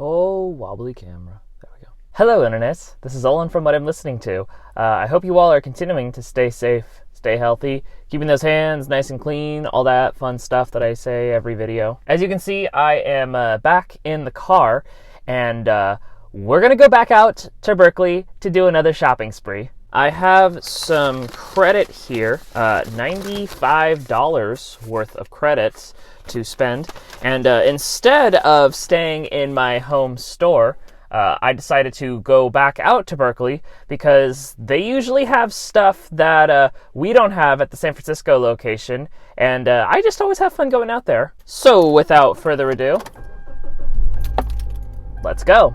Oh, wobbly camera. There we go. Hello, Internet. This is Olin from What I'm Listening To. I hope you all are continuing to stay safe, stay healthy, keeping those hands nice and clean, all that fun stuff that I say every video. As you can see, I am back in the car, and we're going to go back out to Berkeley to do another shopping spree. I have some credit here, $95 worth of credits to spend, and instead of staying in my home store, I decided to go back out to Berkeley because they usually have stuff that we don't have at the San Francisco location, and I just always have fun going out there. So without further ado, let's go.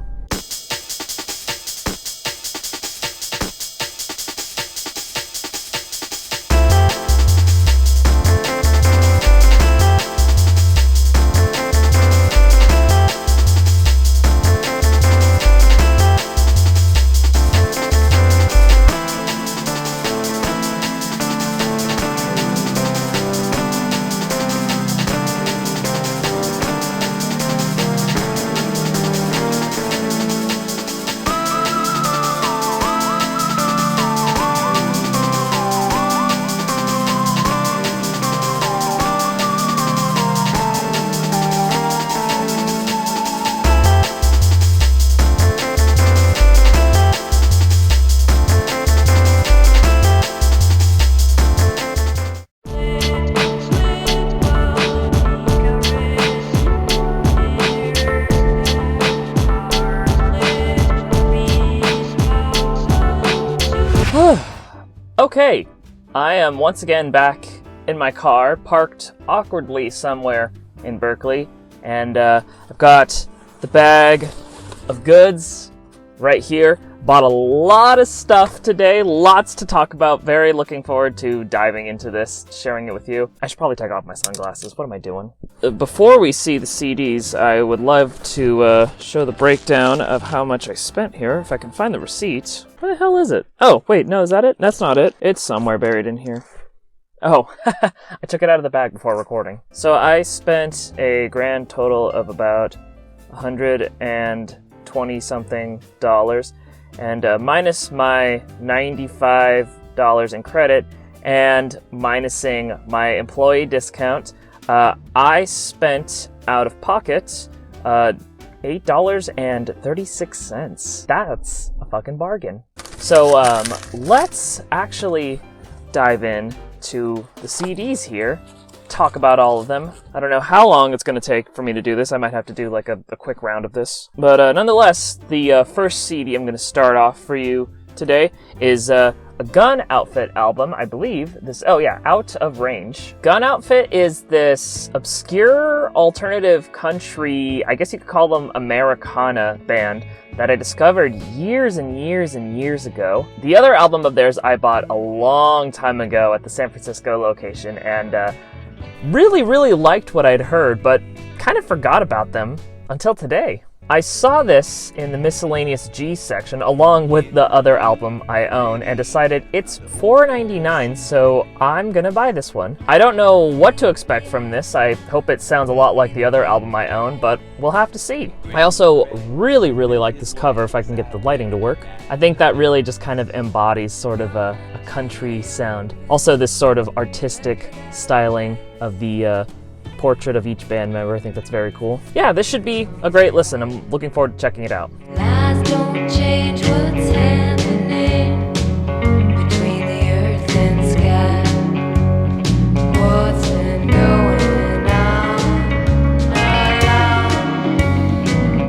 Okay, I am once again back in my car, parked awkwardly somewhere in Berkeley, and I've got the bag of goods right here. Bought a lot of stuff today, lots to talk about. Very looking forward to diving into this, sharing it with you. I should probably take off my sunglasses. What am I doing? Before we see the CDs, I would love to show the breakdown of how much I spent here, if I can find the receipt. Where the hell is it? Oh, wait, no, is that it? That's not it. It's somewhere buried in here. Oh, I took it out of the bag before recording. So I spent a grand total of about $120-something, and minus my $95 in credit and minusing my employee discount, I spent out of pocket $8.36. That's a fucking bargain. So let's actually dive in to the CDs here, talk about all of them. I don't know how long it's going to take for me to do this. I might have to do like a quick round of this. But nonetheless, the first CD I'm going to start off for you today is a Gun Outfit album, I believe. Out of Range. Gun Outfit is this obscure alternative country, I guess you could call them Americana band, that I discovered years and years and years ago. The other album of theirs I bought a long time ago at the San Francisco location, and really liked what I'd heard, but kind of forgot about them until today. I saw this in the miscellaneous G section along with the other album I own and decided it's $4.99, so I'm gonna buy this one. I don't know what to expect from this. I hope it sounds a lot like the other album I own, but we'll have to see. I also really like this cover, if I can get the lighting to work. I think that really just kind of embodies sort of a country sound. Also this sort of artistic styling of the portrait of each band member. I think that's very cool. Yeah, this should be a great listen. I'm looking forward to checking it out. Lies don't change what's happening between the earth and sky. What's been going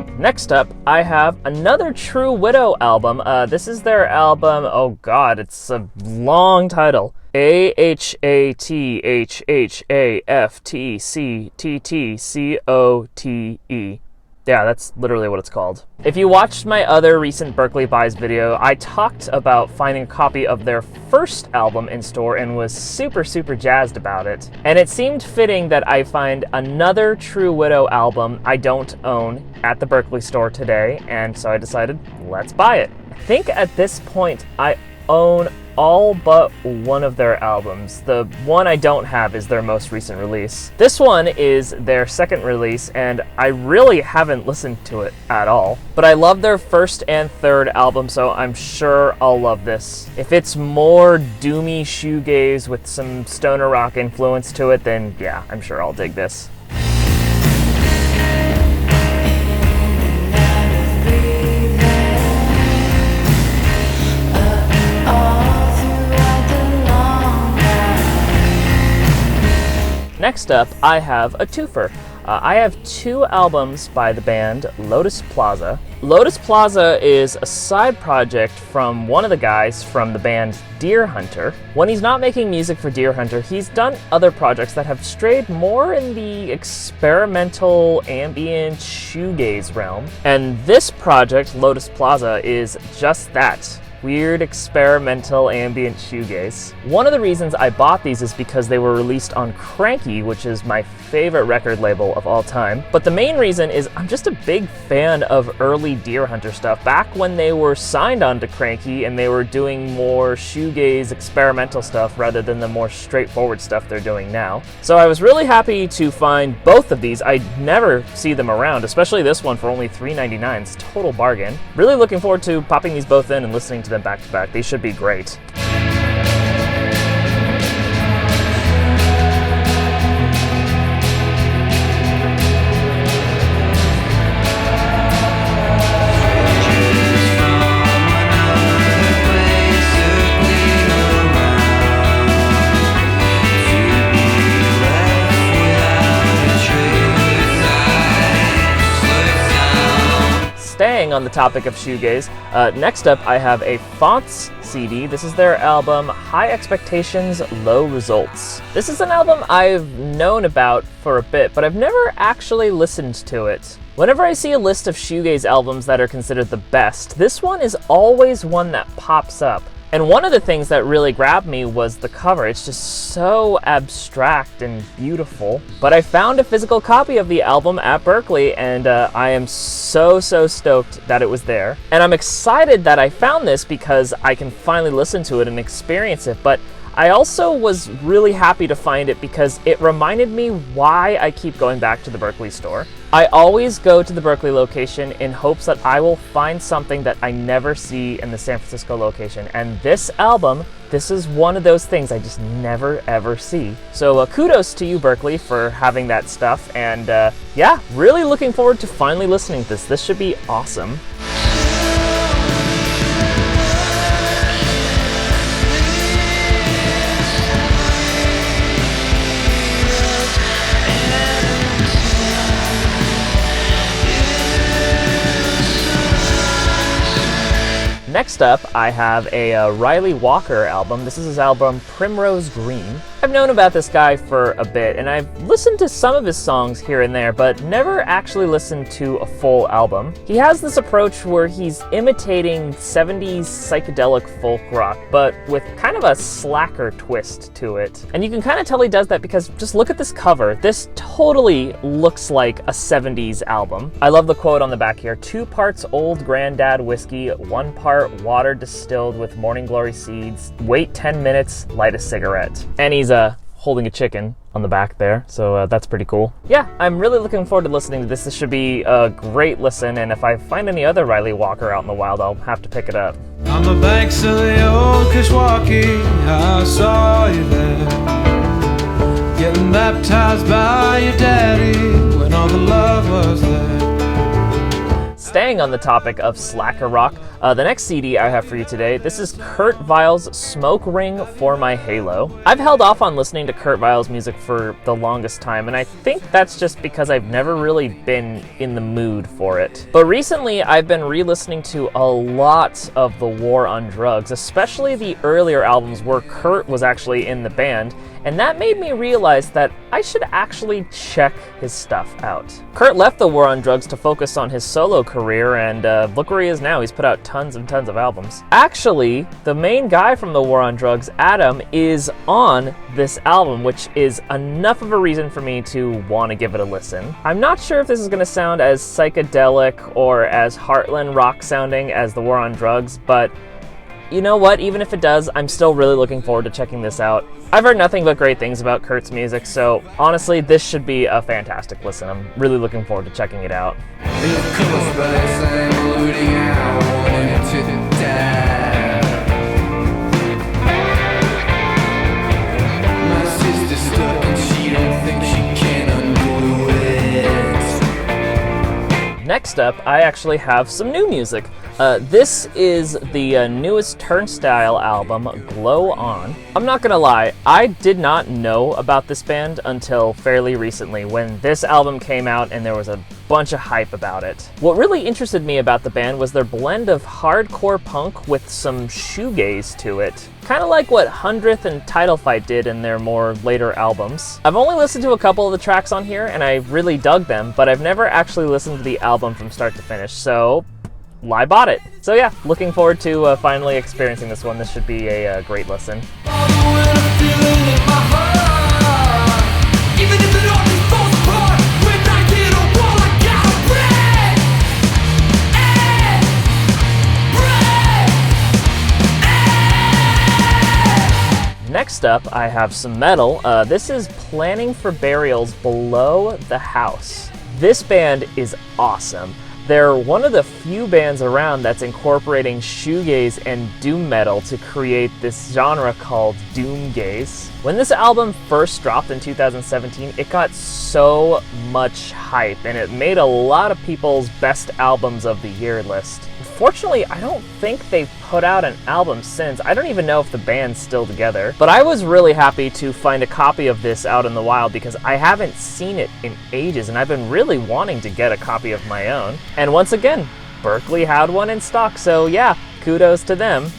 on? Next up, I have another True Widow album. This is their album, oh god, it's a long title. AHATHAFTCTTCOTE. Yeah, that's literally what it's called. If you watched my other recent Berkeley Buys video, I talked about finding a copy of their first album in store and was super jazzed about it. And it seemed fitting that I find another True Widow album I don't own at the Berkeley store today, and so I decided, let's buy it. I think at this point I own all but one of their albums. The one I don't have is their most recent release. This one is their second release, and I really haven't listened to it at all. But I love their first and third album, so I'm sure I'll love this. If it's more doomy shoegaze with some stoner rock influence to it, then yeah, I'm sure I'll dig this. Next up, I have a twofer. I have 2 albums by the band Lotus Plaza. Lotus Plaza is a side project from one of the guys from the band Deer Hunter. When he's not making music for Deer Hunter, he's done other projects that have strayed more in the experimental ambient shoegaze realm. And this project, Lotus Plaza, is just that. Weird experimental ambient shoegaze. One of the reasons I bought these is because they were released on Cranky, which is my favorite record label of all time. But the main reason is I'm just a big fan of early Deer Hunter stuff. Back when they were signed onto Cranky and they were doing more shoegaze experimental stuff rather than the more straightforward stuff they're doing now. So I was really happy to find both of these. I never see them around, especially this one for only $3.99. It's a total bargain. Really looking forward to popping these both in and listening to them back to back. They should be great. Staying on the topic of shoegaze, next up I have a Faunts CD. This is their album High Expectations, Low Results. This is an album I've known about for a bit, but I've never actually listened to it. Whenever I see a list of shoegaze albums that are considered the best, this one is always one that pops up. And one of the things that really grabbed me was the cover. It's just so abstract and beautiful. But I found a physical copy of the album at Berkeley, and I am so stoked that it was there. And I'm excited that I found this because I can finally listen to it and experience it. But I also was really happy to find it because it reminded me why I keep going back to the Berkeley store. I always go to the Berkeley location in hopes that I will find something that I never see in the San Francisco location. And this album, this is one of those things I just never ever see. So kudos to you, Berkeley, for having that stuff. And yeah, really looking forward to finally listening to this. This should be awesome. Next up, I have a Ryley Walker album. This is his album, Primrose Green. I've known about this guy for a bit, and I've listened to some of his songs here and there, but never actually listened to a full album. He has this approach where he's imitating 70s psychedelic folk rock, but with kind of a slacker twist to it. And you can kind of tell he does that because just look at this cover. This totally looks like a 70s album. I love the quote on the back here, 2 parts Old Grandad whiskey, 1 part water distilled with morning glory seeds, wait 10 minutes, light a cigarette. And he's holding a chicken on the back there, so that's pretty cool. Yeah, I'm really looking forward to listening to this. This should be a great listen, and if I find any other Ryley Walker out in the wild, I'll have to pick it up. On the banks of the old Kishwaukee, I saw you there, getting baptized by your daddy when all the love was there. Staying on the topic of slacker rock, the next CD I have for you today, this is Kurt Vile's Smoke Ring for My Halo. I've held off on listening to Kurt Vile's music for the longest time, and I think that's just because I've never really been in the mood for it. But recently, I've been re-listening to a lot of The War on Drugs, especially the earlier albums where Kurt was actually in the band, and that made me realize that I should actually check his stuff out. Kurt left The War on Drugs to focus on his solo career, and look where he is now. He's put out tons and tons of albums. Actually, the main guy from The War on Drugs, Adam, is on this album, which is enough of a reason for me to want to give it a listen. I'm not sure if this is going to sound as psychedelic or as Heartland rock sounding as The War on Drugs, but you know what? Even if it does, I'm still really looking forward to checking this out. I've heard nothing but great things about Kurt's music, so honestly, this should be a fantastic listen. I'm really looking forward to checking it out. Next up, I actually have some new music. This is the newest Turnstile album, Glow On. I'm not gonna lie, I did not know about this band until fairly recently when this album came out and there was a bunch of hype about it. What really interested me about the band was their blend of hardcore punk with some shoegaze to it. Kind of like what 100th and Title Fight did in their more later albums. I've only listened to a couple of the tracks on here and I really dug them, but I've never actually listened to the album from start to finish, so I bought it. So yeah, looking forward to finally experiencing this one. This should be a great listen. Next up, I have some metal. This is Planning for Burial's Below the House. This band is awesome. They're one of the few bands around that's incorporating shoegaze and doom metal to create this genre called doomgaze. When this album first dropped in 2017, it got so much hype and it made a lot of people's best albums of the year list. Unfortunately, I don't think they've put out an album since. I don't even know if the band's still together. But I was really happy to find a copy of this out in the wild because I haven't seen it in ages and I've been really wanting to get a copy of my own. And once again, Berkeley had one in stock, so yeah, kudos to them.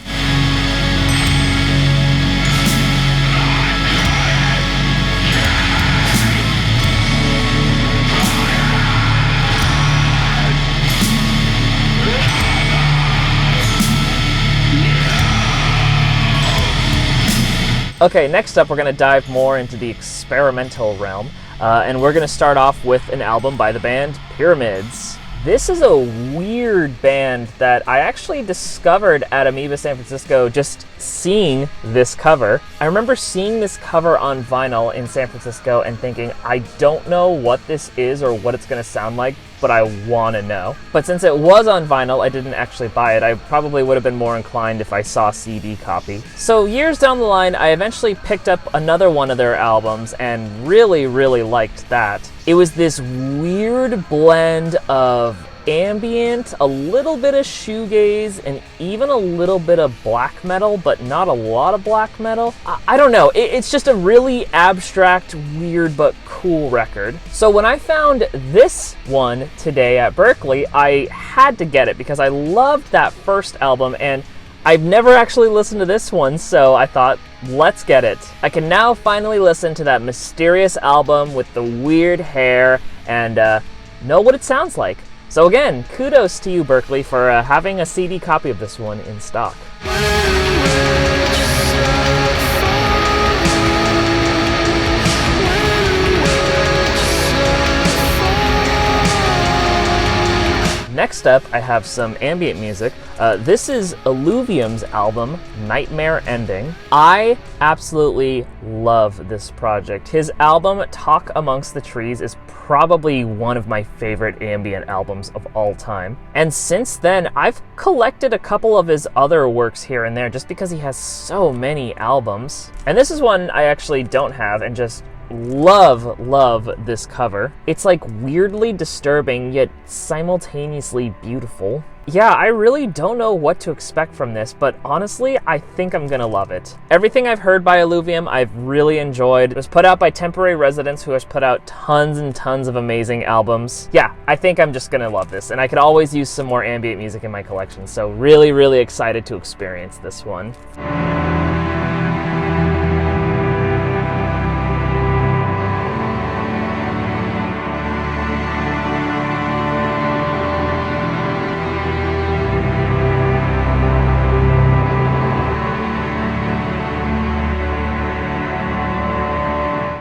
Okay, next up we're going to dive more into the experimental realm, and we're going to start off with an album by the band Pyramids. This is a weird band that I actually discovered at Amoeba San Francisco just seeing this cover. I remember seeing this cover on vinyl in San Francisco and thinking, I don't know what this is or what it's going to sound like, but I want to know. But since it was on vinyl, I didn't actually buy it. I probably would have been more inclined if I saw a CD copy. So years down the line, I eventually picked up another one of their albums and really, really liked that. It was this weird blend of ambient, a little bit of shoegaze, and even a little bit of black metal, but not a lot of black metal. I don't know, it's just a really abstract, weird, but cool record. So when I found this one today at Berkeley, I had to get it because I loved that first album, and I've never actually listened to this one, so I thought, let's get it. I can now finally listen to that mysterious album with the weird hair and know what it sounds like. So again, kudos to you, Berkeley, for having a CD copy of this one in stock. Next up, I have some ambient music. This is Eluvium's album, Nightmare Ending. I absolutely love this project. His album, Talk Amongst the Trees, is probably one of my favorite ambient albums of all time. And since then, I've collected a couple of his other works here and there just because he has so many albums. And this is one I actually don't have and just love this cover. It's like weirdly disturbing yet simultaneously beautiful. Yeah, I really don't know what to expect from this, but honestly, I think I'm gonna love it. Everything I've heard by Eluvium, I've really enjoyed. It was put out by Temporary Residence, who has put out tons and tons of amazing albums. Yeah, I think I'm just gonna love this, and I could always use some more ambient music in my collection, so really excited to experience this one.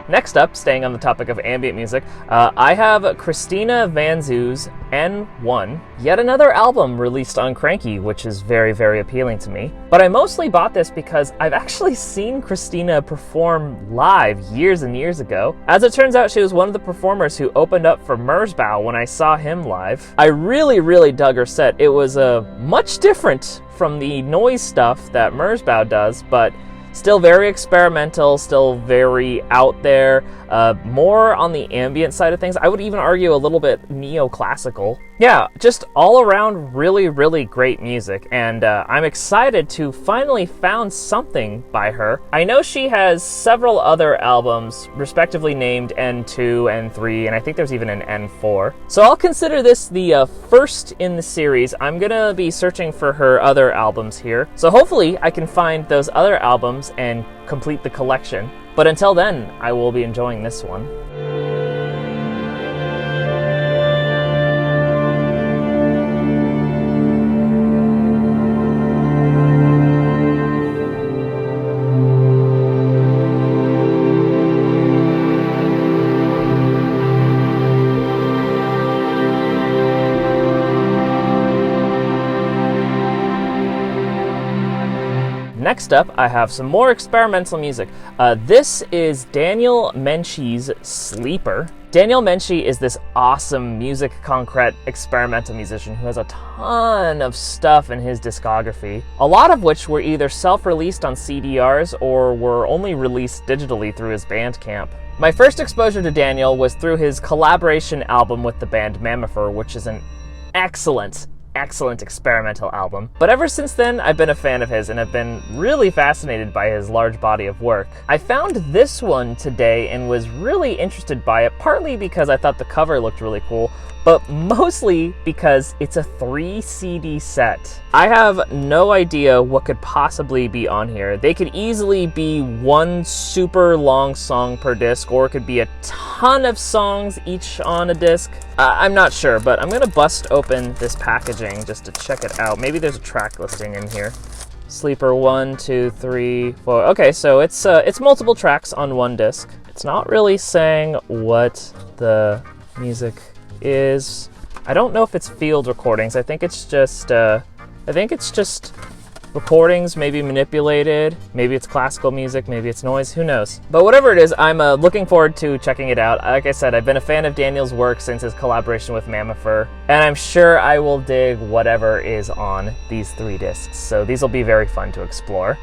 Next up, staying on the topic of ambient music, I have Christina Vantzou's N1, yet another album released on Cranky, which is very, very appealing to me. But I mostly bought this because I've actually seen Christina perform live years and years ago. As it turns out, she was one of the performers who opened up for Meadow when I saw him live. I really, really dug her set. It was much different from the noise stuff that Meadow does, but still very experimental, still very out there, more on the ambient side of things. I would even argue a little bit neoclassical. Yeah, just all around really, really great music, and I'm excited to finally found something by her. I know she has several other albums, respectively named N2, N3, and I think there's even an N4. So I'll consider this the first in the series. I'm gonna be searching for her other albums here, so hopefully I can find those other albums and complete the collection. But until then, I will be enjoying this one. Next up, I have some more experimental music. This is Daniel Menchie's Sleeper. Daniel Menche is this awesome music concrete experimental musician who has a ton of stuff in his discography, a lot of which were either self-released on CDRs or were only released digitally through his Bandcamp. My first exposure to Daniel was through his collaboration album with the band Mammofer, which is an excellent experimental album. But ever since then, I've been a fan of his and have been really fascinated by his large body of work. I found this one today and was really interested by it, partly because I thought the cover looked really cool, but mostly because it's a 3 CD set. I have no idea what could possibly be on here. They could easily be one super long song per disc, or it could be a ton of songs each on a disc. I'm not sure, but I'm gonna bust open this packaging just to check it out. Maybe there's a track listing in here. Sleeper 1, 2, 3, 4. Okay, so it's multiple tracks on one disc. It's not really saying what the music is. I don't know if it's field recordings. I think it's just recordings, maybe manipulated, maybe it's classical music, maybe it's noise, who knows. But whatever it is, I'm looking forward to checking it out. Like I said, I've been a fan of Daniel's work since his collaboration with Mammofer, and I'm sure I will dig whatever is on these 3 discs. So these will be very fun to explore.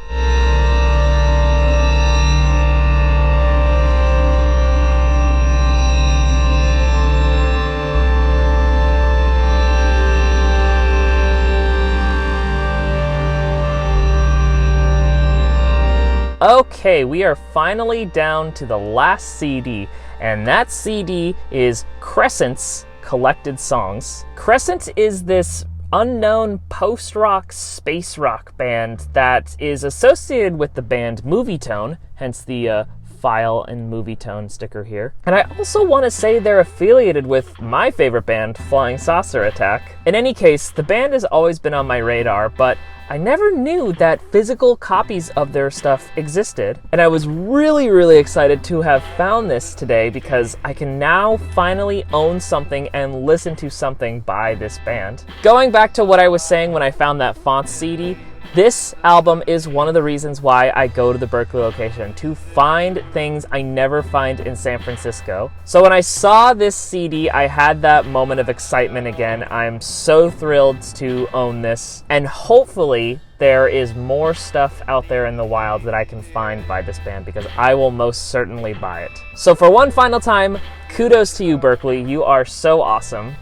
Okay, we are finally down to the last CD, and that CD is Crescent's Collected Songs. Crescent is this unknown post-rock, space rock band that is associated with the band Movietone, hence the file and Movietone sticker here. And I also want to say they're affiliated with my favorite band, Flying Saucer Attack. In any case, the band has always been on my radar, but I never knew that physical copies of their stuff existed, and I was really, really excited to have found this today because I can now finally own something and listen to something by this band. Going back to what I was saying when I found that Faunts CD, this album is one of the reasons why I go to the Berkeley location, to find things I never find in San Francisco. So when I saw this CD, I had that moment of excitement again. I'm so thrilled to own this, and hopefully there is more stuff out there in the wild that I can find by this band, because I will most certainly buy it. So for one final time, kudos to you, Berkeley. You are so awesome.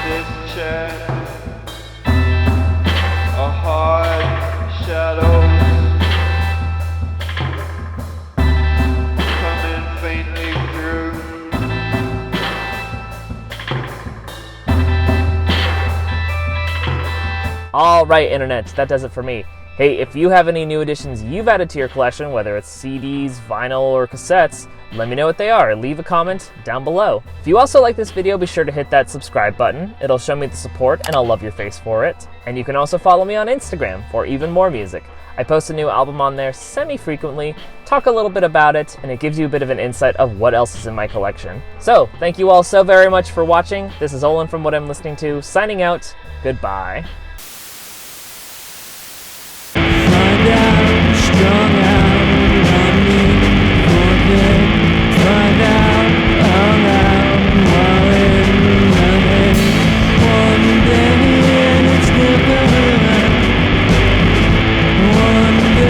This chair, a hard shadows coming faintly through. All right, internet, that does it for me. Hey, if you have any new additions you've added to your collection, whether it's CDs, vinyl, or cassettes, let me know what they are. Leave a comment down below. If you also like this video, be sure to hit that subscribe button. It'll show me the support, and I'll love your face for it. And you can also follow me on Instagram for even more music. I post a new album on there semi-frequently, talk a little bit about it, and it gives you a bit of an insight of what else is in my collection. So, thank you all so very much for watching. This is Olin from What I'm Listening To, signing out. Goodbye.